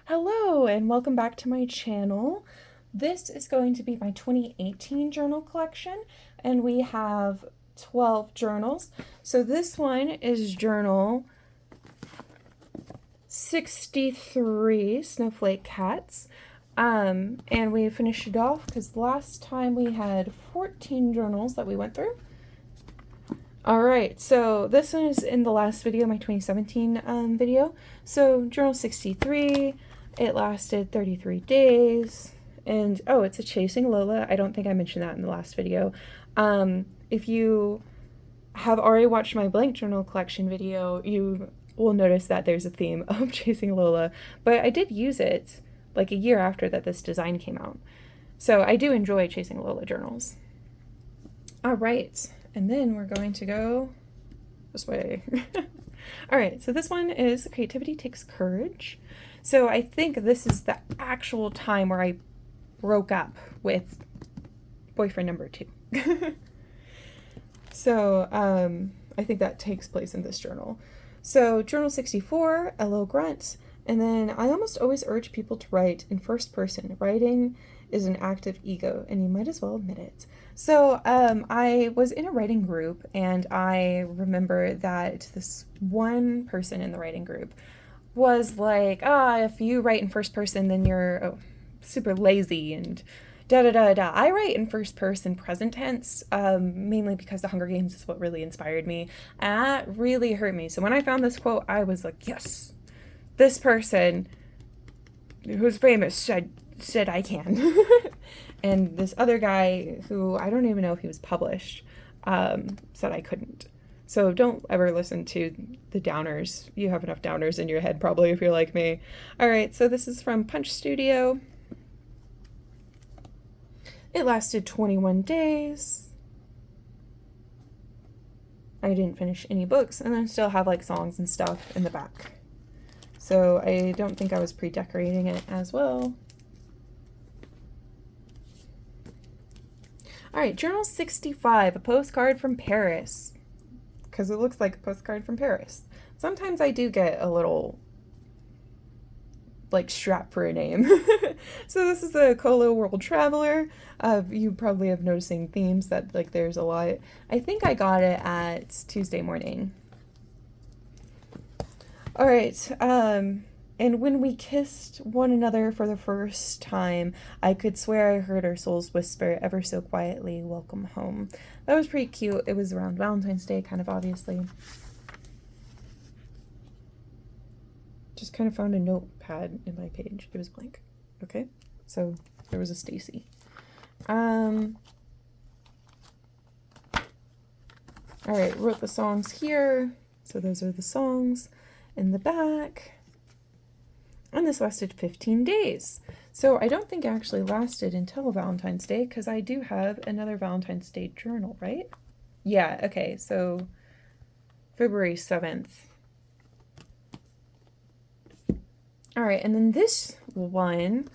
Hello and welcome back to my channel. This is going to be my 2018 journal collection and we have 12 journals. So this one is journal 63, Snowflake Cats. And we finished it off because last time we had 14 journals that we went through. Alright, so this one is in the last video, my 2017 video. So journal 63, it lasted 33 days, and oh, it's a Chasing Lola. I don't think I mentioned that in the last video. If you have already watched my blank journal collection video, you will notice that there's a theme of Chasing Lola, but I did use it like a year after that this design came out. So I do enjoy Chasing Lola journals. Alright, and then we're going to go this way. Alright, so this one is Creativity Takes Courage. So I think this is the actual time where I broke up with boyfriend number 2. So I think that takes place in this journal. So journal 64, a low grunt, and then I almost always urge people to write in first person. Writing is an act of ego, and you might as well admit it. So I was in a writing group, and I remember that this one person in the writing group was like, if you write in first person, then you're super lazy and da-da-da-da. I write in first person present tense, mainly because The Hunger Games is what really inspired me. And that really hurt me. So when I found this quote, I was like, yes, this person who's famous said I can. And this other guy, who I don't even know if he was published, said I couldn't. So don't ever listen to the downers. You have enough downers in your head probably if you're like me. Alright, so this is from Punch Studio. It lasted 21 days. I didn't finish any books, and I still have like songs and stuff in the back. So I don't think I was pre-decorating it as well. Alright, journal 65, a postcard from Paris. Because it looks like a postcard from Paris. Sometimes I do get a little like strapped for a name. So this is a Colo World Traveler. You probably have noticing themes that like there's a lot. I think I got it at Tuesday morning. Alright, and when we kissed one another for the first time, I could swear I heard our souls whisper ever so quietly, welcome home. That was pretty cute. It was around Valentine's Day, kind of obviously. Just kind of found a notepad in my page. It was blank. Okay, so there was a Stacy. Alright, wrote the songs here. So those are the songs in the back. And this lasted 15 days. So I don't think it actually lasted until Valentine's Day because I do have another Valentine's Day journal, right? Yeah, okay, so February 7th. All right, and then this one,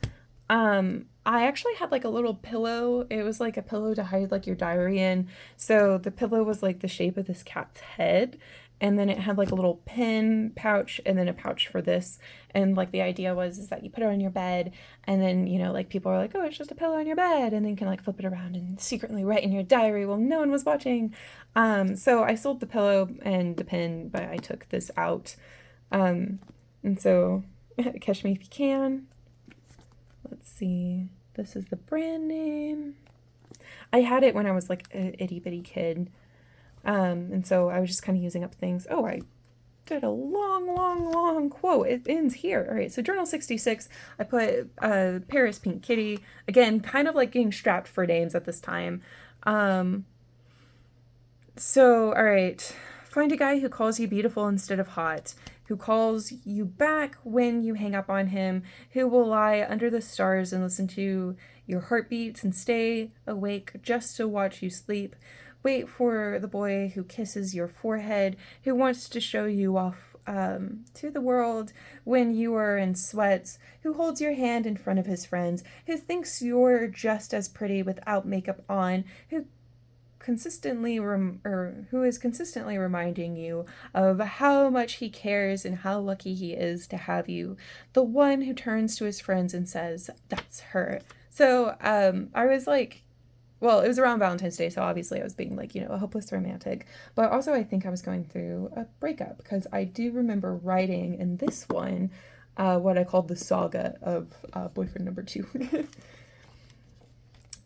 I actually had like a little pillow. It was like a pillow to hide like your diary in. So the pillow was like the shape of this cat's head. And then it had like a little pen pouch and then a pouch for this. And like the idea was is that you put it on your bed and then, you know, like people are like, oh, it's just a pillow on your bed. And then you can like flip it around and secretly write in your diary while no one was watching. So I sold the pillow and the pen, but I took this out. And so Catch Me If You Can. Let's see. This is the brand name. I had it when I was like an itty bitty kid. And so I was just kind of using up things. Oh, I did a long quote. It ends here. All right, so journal 66, I put Paris Pink Kitty. Again, kind of like getting strapped for names at this time. So, all right, find a guy who calls you beautiful instead of hot, who calls you back when you hang up on him, who will lie under the stars and listen to your heartbeats and stay awake just to watch you sleep. Wait for the boy who kisses your forehead, who wants to show you off to the world when you are in sweats, who holds your hand in front of his friends, who thinks you're just as pretty without makeup on, who consistently who is consistently reminding you of how much he cares and how lucky he is to have you. The one who turns to his friends and says, "That's her." So I was like, well, it was around Valentine's Day, so obviously I was being like, a hopeless romantic. But also I think I was going through a breakup, because I do remember writing in this one what I called the saga of boyfriend number 2.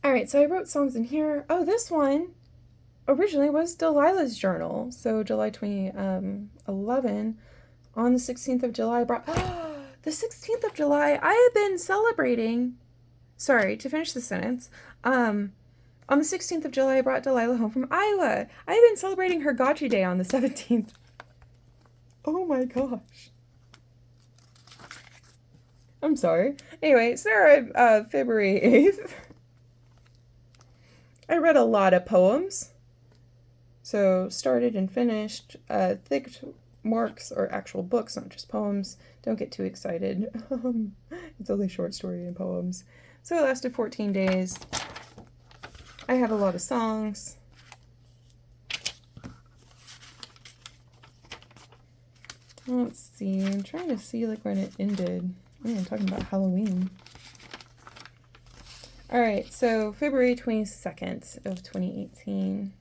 All right, so I wrote songs in here. Oh, this one originally was Delilah's journal. So July 2011, on the 16th of July, the 16th of July, I have been celebrating, sorry, to finish the sentence, on the 16th of July, I brought Delilah home from Iowa. I have been celebrating her Gotcha Day on the 17th. Oh my gosh. I'm sorry. Anyway, Sarah, February 8th. I read a lot of poems. So started and finished thick marks, or actual books, not just poems. Don't get too excited. It's only short story and poems. So it lasted 14 days. I had a lot of songs. Let's see. I'm trying to see like when it ended. I'm talking about Halloween. All right, so February 22nd of 2018.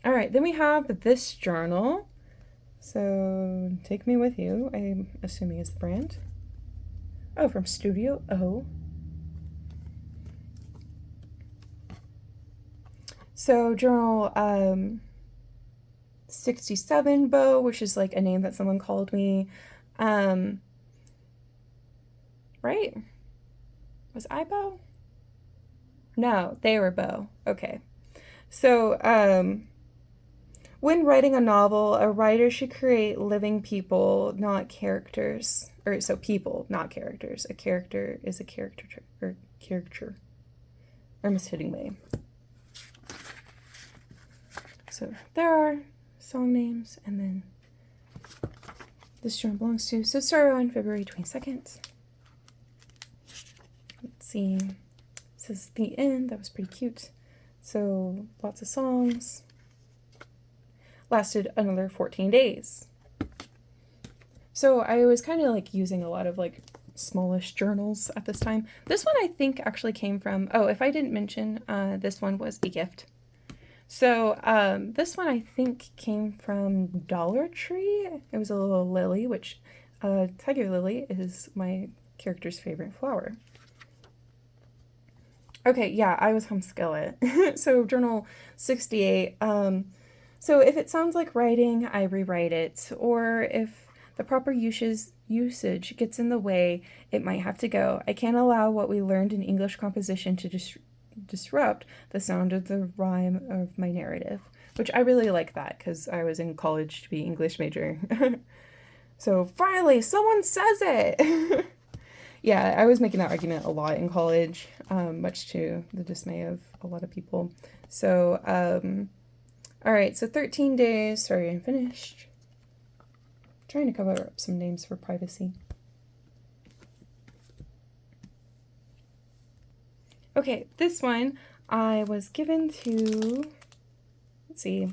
All right, then we have this journal. So Take Me With You, I'm assuming is the brand. Oh, from Studio O. So journal 67 Bo, which is like a name that someone called me. Right? Was I Bo? No, they were Bo. Okay. So when writing a novel, a writer should create living people, not characters. Or so people, not characters. A character is a caricature. I'm just hitting way. So there are song names, and then this journal belongs to. So started on February 22nd. Let's see. It says the end. That was pretty cute. So lots of songs. Lasted another 14 days. So I was kind of like using a lot of like smallish journals at this time. This one I think actually came from, oh, if I didn't mention, this one was a gift. So this one I think came from Dollar Tree. It was a little lily, which tiger lily is my character's favorite flower. Okay, yeah, I was home skillet. So journal 68. So if it sounds like writing, I rewrite it. Or if the proper usage gets in the way, it might have to go. I can't allow what we learned in English composition to disrupt the sound of the rhyme of my narrative. Which I really like that, because I was in college to be English major. So finally, someone says it! Yeah, I was making that argument a lot in college, much to the dismay of a lot of people. So, all right, so 13 days. Sorry, I'm finished. I'm trying to cover up some names for privacy. Okay, this one I was given to, let's see.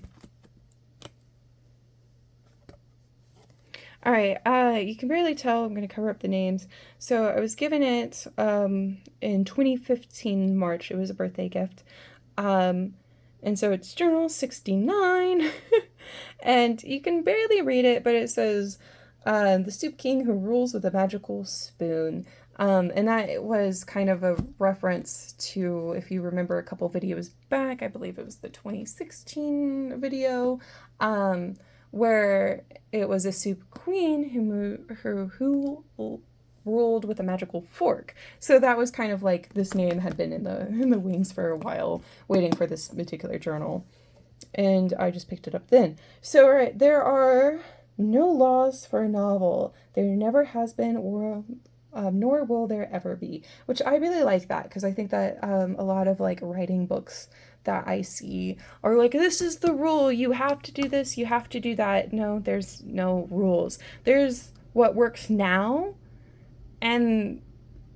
All right, you can barely tell. I'm going to cover up the names. So I was given it in 2015 March. It was a birthday gift. And so it's journal 69. And you can barely read it, but it says, the soup king who rules with a magical spoon. And that was kind of a reference to, if you remember a couple videos back, I believe it was the 2016 video, where it was a soup queen who ruled with a magical fork. So that was kind of like this name had been in the wings for a while, waiting for this particular journal. And I just picked it up then. So, all right, there are no laws for a novel. There never has been, or nor will there ever be. Which I really like that, because I think that a lot of like writing books that I see are like, this is the rule, you have to do this, you have to do that. No, there's no rules. There's what works now and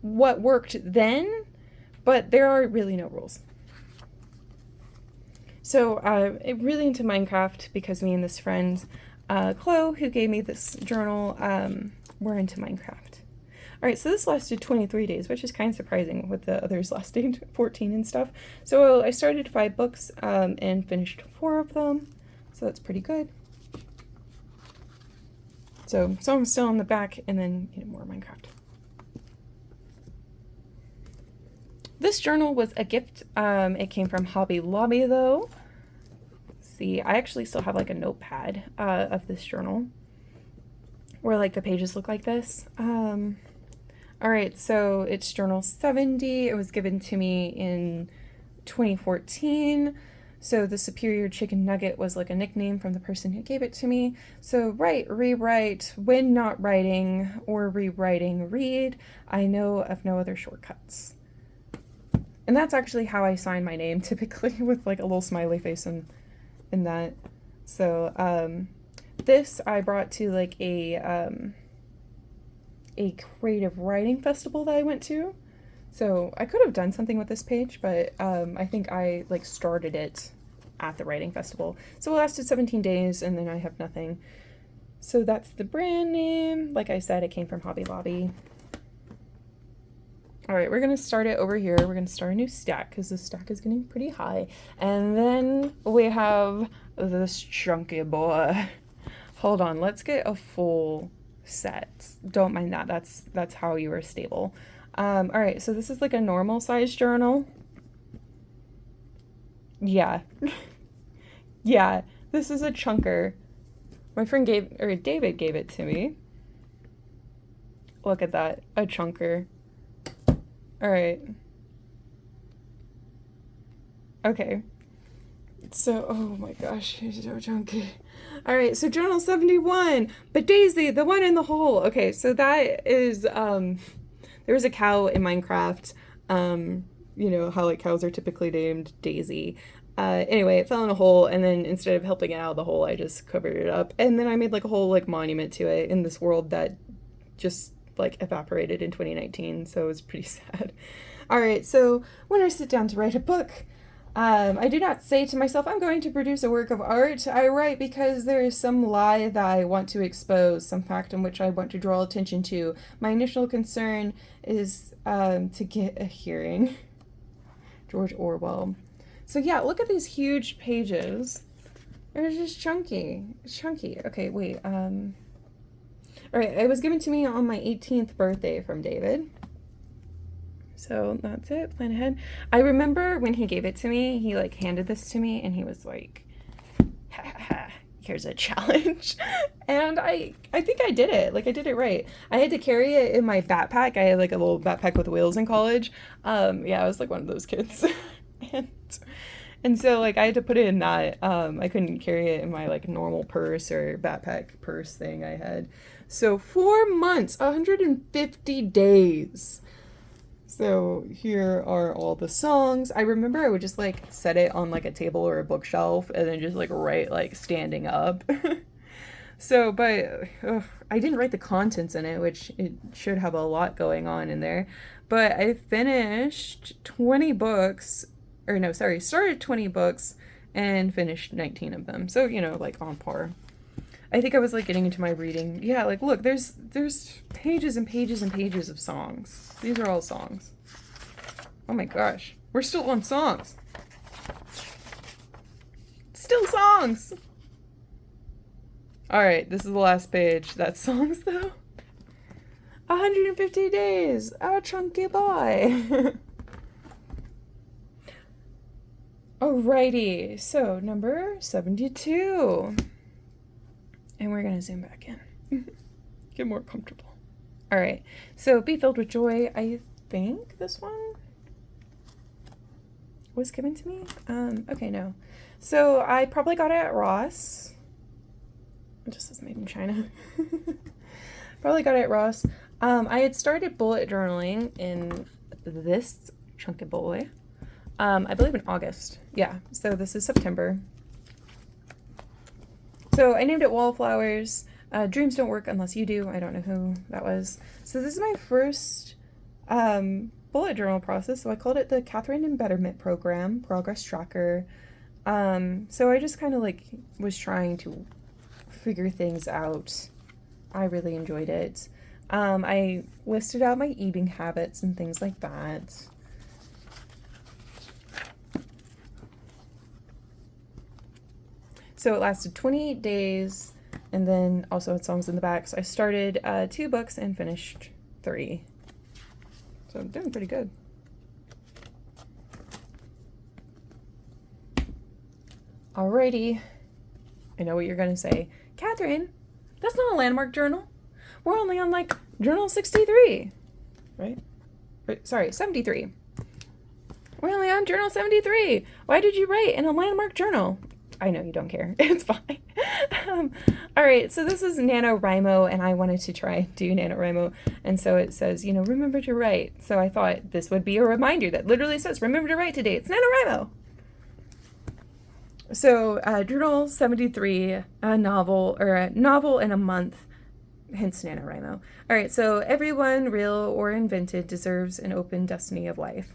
what worked then, but there are really no rules. So I'm really into Minecraft because me and this friend, Chloe, who gave me this journal, were into Minecraft. All right, so this lasted 23 days, which is kind of surprising with the others lasting 14 and stuff. So I started 5 books and finished 4 of them, so that's pretty good. So some are still in the back, and then more Minecraft. This journal was a gift. It came from Hobby Lobby, though. See, I actually still have like a notepad of this journal where like the pages look like this. All right, so it's journal 70. It was given to me in 2014. So the Superior Chicken Nugget was like a nickname from the person who gave it to me. So write, rewrite, when not writing or rewriting, read. I know of no other shortcuts. And that's actually how I sign my name, typically, with like a little smiley face in that. So this I brought to like a creative writing festival that I went to. So I could have done something with this page, but I think I like started it at the writing festival. So it lasted 17 days, and then I have nothing. So that's the brand name. Like I said, it came from Hobby Lobby. All right, we're gonna start it over here. We're gonna start a new stack because the stack is getting pretty high. And then we have this chunky boy. Hold on, let's get a full set. Don't mind that. That's how you are stable. All right, so this is like a normal size journal. Yeah. Yeah, this is a chunker. My friend David gave it to me. Look at that, a chunker. All right. Okay. So, oh my gosh, he's so chunky. All right, so journal 71, but Daisy, the one in the hole. Okay, so that is, there was a cow in Minecraft. You know how like cows are typically named Daisy. Anyway, it fell in a hole, and then instead of helping it out of the hole, I just covered it up. And then I made like a whole like monument to it in this world that just like evaporated in 2019, so it was pretty sad. All right, so when I sit down to write a book, I do not say to myself, I'm going to produce a work of art. I write because there is some lie that I want to expose, some fact in which I want to draw attention to. My initial concern is to get a hearing. George Orwell. So yeah, look at these huge pages. They're just chunky. It's chunky. Okay, wait. All right, it was given to me on my 18th birthday from David. So that's it, plan ahead. I remember when he gave it to me, he like handed this to me and he was like, ha ha ha, here's a challenge. And I think I did it. Like I did it right. I had to carry it in my backpack. I had like a little backpack with wheels in college. Yeah, I was like one of those kids. and so like I had to put it in that. I couldn't carry it in my like normal purse or backpack purse thing I had. So 4 months, 150 days. So here are all the songs. I remember I would just like set it on like a table or a bookshelf and then just like write like standing up. So, but I didn't write the contents in it, which it should have a lot going on in there. But I finished 20 books, or no, sorry, started 20 books and finished 19 of them. So, you know, like on par. I think I was like getting into my reading. Yeah, like look, there's pages and pages and pages of songs. These are all songs. Oh my gosh, we're still on songs. Still songs. All right, this is the last page. That's songs though. 150 days, our chunky boy. Alrighty, so number 72. And we're gonna zoom back in. Get more comfortable. All right, so Be Filled with Joy. I think this one was given to me. Okay, no. So I probably got it at Ross. It just says made in China. Probably got it at Ross. I had started bullet journaling in this chunky boy. I believe in August. Yeah, so this is September. So I named it Wallflowers. Dreams don't work unless you do. I don't know who that was. So this is my first bullet journal process. So I called it the Catherine Embetterment Program, Progress Tracker. So I just kind of like was trying to figure things out. I really enjoyed it. I listed out my eating habits and things like that. So it lasted 28 days, and then also had songs in the back. So I started 2 books and finished 3. So I'm doing pretty good. Alrighty. I know what you're going to say. Catherine, that's not a landmark journal. We're only on like journal 63, right? Sorry, 73. We're only on journal 73. Why did you write in a landmark journal? I know you don't care. It's fine. All right, so this is NaNoWriMo, and I wanted to try do NaNoWriMo. And so it says, remember to write. So I thought this would be a reminder that literally says, remember to write today. It's NaNoWriMo. So journal 73, a novel in a month, hence NaNoWriMo. All right, so everyone, real or invented, deserves an open destiny of life.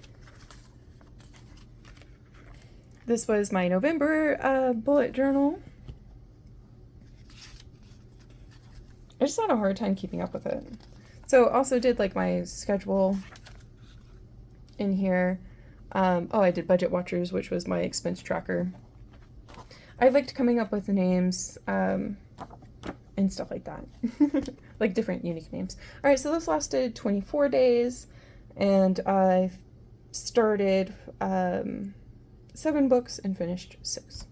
This was my November bullet journal. I just had a hard time keeping up with it. So also did like my schedule in here. I did Budget Watchers, which was my expense tracker. I liked coming up with the names and stuff like that. Like different unique names. All right, so this lasted 24 days, and I started 7 books and finished 6.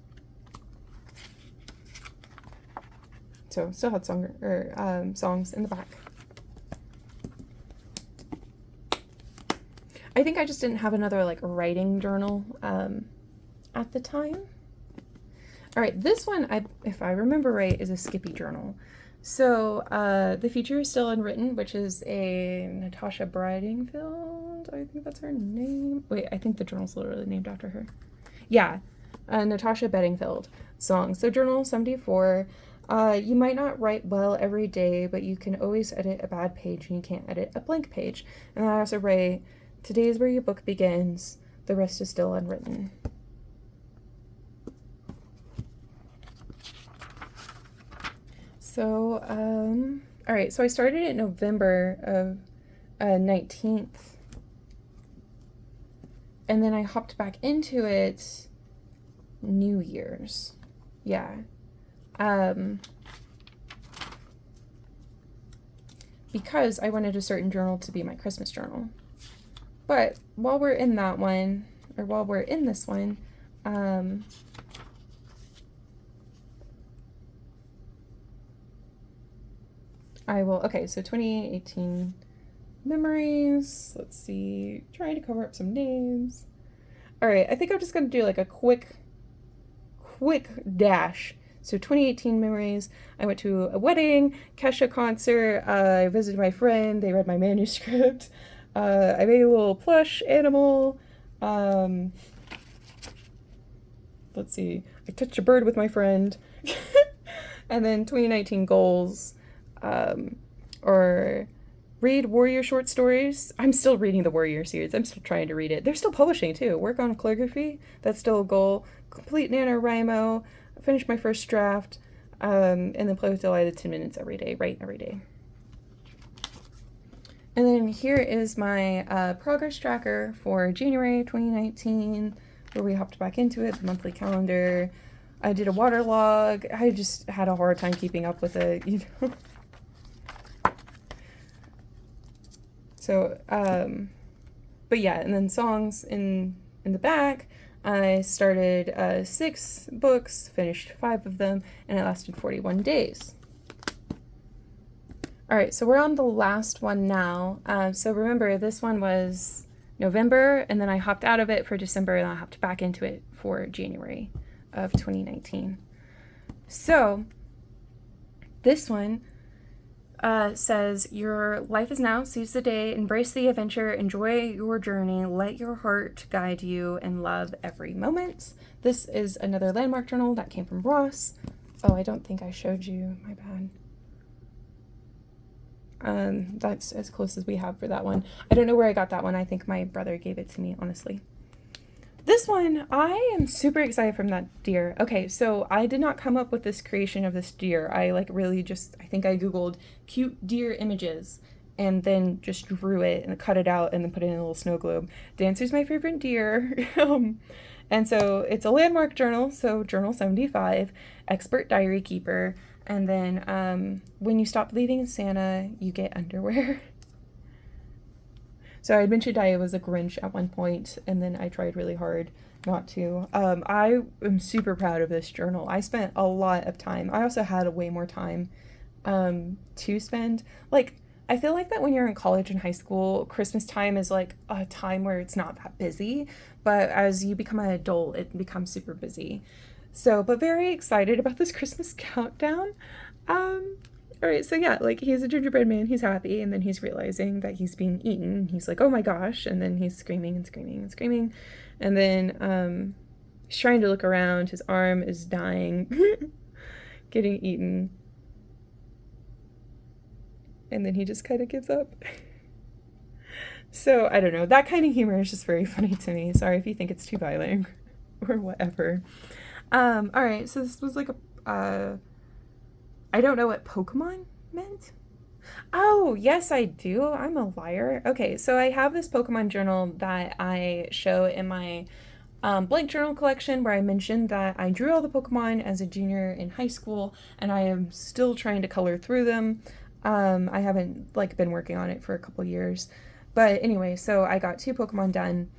So still had songs in the back. I think I just didn't have another like writing journal at the time. All right, this one, if I remember right, is a Skippy journal. So the future is still unwritten, which is a Natasha Bridingfield. I think that's her name. Wait, I think the journal's literally named after her. Yeah, Natasha Bedingfield song. So journal 74. You might not write well every day, but you can always edit a bad page, and you can't edit a blank page. And I also write, today is where your book begins. The rest is still unwritten. So, all right, so I started it November of 19th. And then I hopped back into it New Year's. Yeah. Because I wanted a certain journal to be my Christmas journal. But while we're in that one, or while we're in this one, so 2018 memories. Let's see, trying to cover up some names. All right, I think I'm just gonna do like a quick dash. So 2018 memories, I went to a wedding, Kesha concert, I visited my friend, they read my manuscript, I made a little plush animal, let's see, I touched a bird with my friend, and then 2019 goals, or read Warrior short stories. I'm still reading the Warrior series. I'm still trying to read it. They're still publishing too. Work on calligraphy. That's still a goal. Complete NaNoWriMo. Finish my first draft. And then play with Delilah 10 minutes every day. Write every day. And then here is my progress tracker for January 2019, where we hopped back into it, the monthly calendar. I did a waterlog. I just had a hard time keeping up with it, So, but yeah, and then songs in the back. I started 6 books, finished 5 of them, and it lasted 41 days. All right, so we're on the last one now. So remember, this one was November, and then I hopped out of it for December, and I hopped back into it for January of 2019. So this one says, your life is now, seize the day, embrace the adventure, enjoy your journey, let your heart guide you, and love every moment. This is another landmark journal that came from Ross. Oh, I don't think I showed you, my bad. That's as close as we have for that one. I don't know where I got that one. I think my brother gave it to me, honestly. This this one, I am super excited from that deer. Okay, so I did not come up with this creation of this deer. I like really just, I think I Googled cute deer images and then just drew it and cut it out and then put it in a little snow globe. Dancer's my favorite deer. And so it's a landmark journal, so journal 75, expert diary keeper. And then when you stop believing in Santa, you get underwear. So I mentioned I was a Grinch at one point, and then I tried really hard not to. I am super proud of this journal. I spent a lot of time. I also had way more time to spend. Like, I feel like that when you're in college and high school, Christmas time is like a time where it's not that busy, but as you become an adult, it becomes super busy. So, but very excited about this Christmas countdown. All right, so yeah, like he's a gingerbread man, he's happy, and then he's realizing that he's being eaten. He's like, oh my gosh, and then he's screaming and screaming and screaming. And then he's trying to look around, his arm is dying, getting eaten. And then he just kind of gives up. So, I don't know, that kind of humor is just very funny to me. Sorry if you think it's too violent or whatever. All right, so this was like a, I don't know what Pokemon meant. Oh, yes, I do. I'm a liar. Okay, so I have this Pokemon journal that I show in my blank journal collection where I mentioned that I drew all the Pokemon as a junior in high school, and I am still trying to color through them. I haven't like been working on it for a couple years. But anyway, so I got 2 Pokemon done.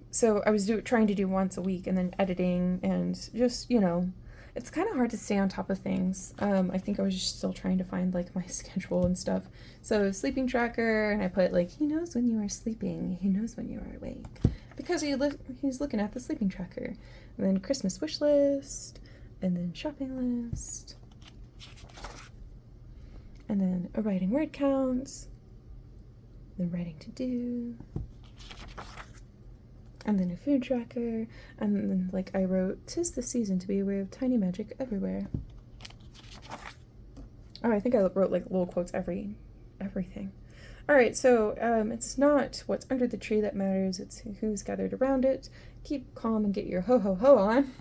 So I was trying to do once a week and then editing and just, you know, it's kind of hard to stay on top of things. I think I was just still trying to find like my schedule and stuff. So sleeping tracker, and I put like, he knows when you are sleeping, he knows when you are awake, because he's looking at the sleeping tracker. And then Christmas wish list, and then shopping list, and then a writing word counts, then writing to do, and then a food tracker, and then like I wrote, 'tis the season to be aware of tiny magic everywhere. Oh, I think I wrote like little quotes everything. All right, so it's not what's under the tree that matters, it's who's gathered around it. Keep calm and get your ho ho ho on.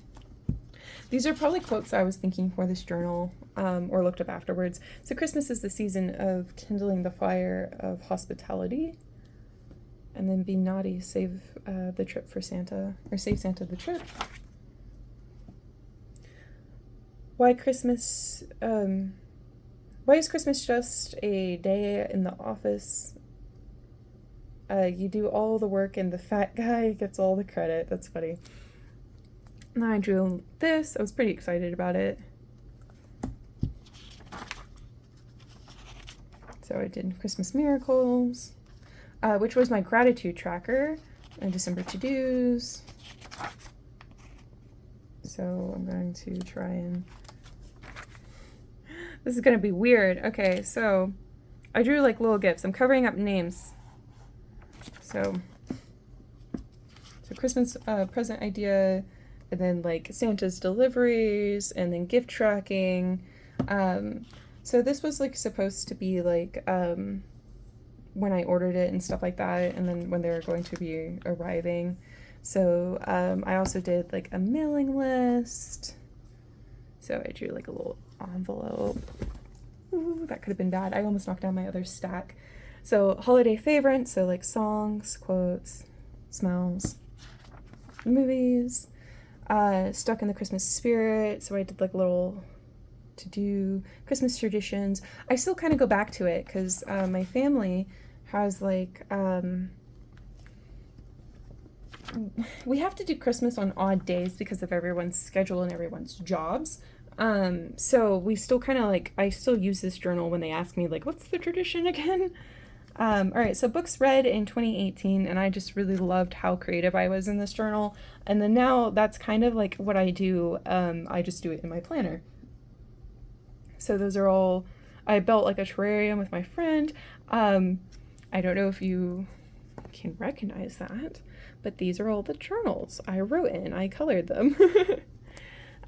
These are probably quotes I was thinking for this journal, or looked up afterwards. So Christmas is the season of kindling the fire of hospitality. And then be naughty, save the trip for Santa, or save Santa the trip. Why Christmas, why is Christmas just a day in the office? You do all the work and the fat guy gets all the credit. That's funny. And then I drew this. I was pretty excited about it. So I did Christmas miracles, which was my gratitude tracker, and December to-dos. So I'm going to try and, this is going to be weird. Okay, so I drew like little gifts. I'm covering up names. So Christmas present idea, and then like Santa's deliveries, and then gift tracking. So this was like supposed to be like when I ordered it and stuff like that, and then when they were going to be arriving. So I also did like a mailing list. So I drew like a little envelope. Ooh, that could have been bad. I almost knocked down my other stack. So holiday favorites, so like songs, quotes, smells, movies, stuck in the Christmas spirit. So I did like little to-do Christmas traditions. I still kind of go back to it because my family has like, we have to do Christmas on odd days because of everyone's schedule and everyone's jobs. So we still kind of like, I still use this journal when they ask me like, what's the tradition again? All right, so books read in 2018, and I just really loved how creative I was in this journal. And then now that's kind of like what I do. I just do it in my planner. So those are all, I built like a terrarium with my friend. I don't know if you can recognize that, but these are all the journals I wrote in. I colored them.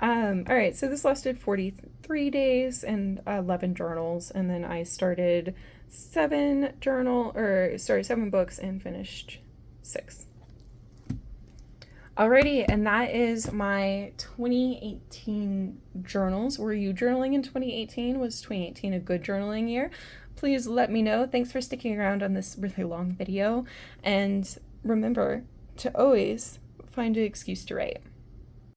All right, so this lasted 43 days and 11 journals, and then I started 7 books and finished 6. Alrighty, and that is my 2018 journals. Were you journaling in 2018? Was 2018 a good journaling year? Please let me know. Thanks for sticking around on this really long video, and remember to always find an excuse to write.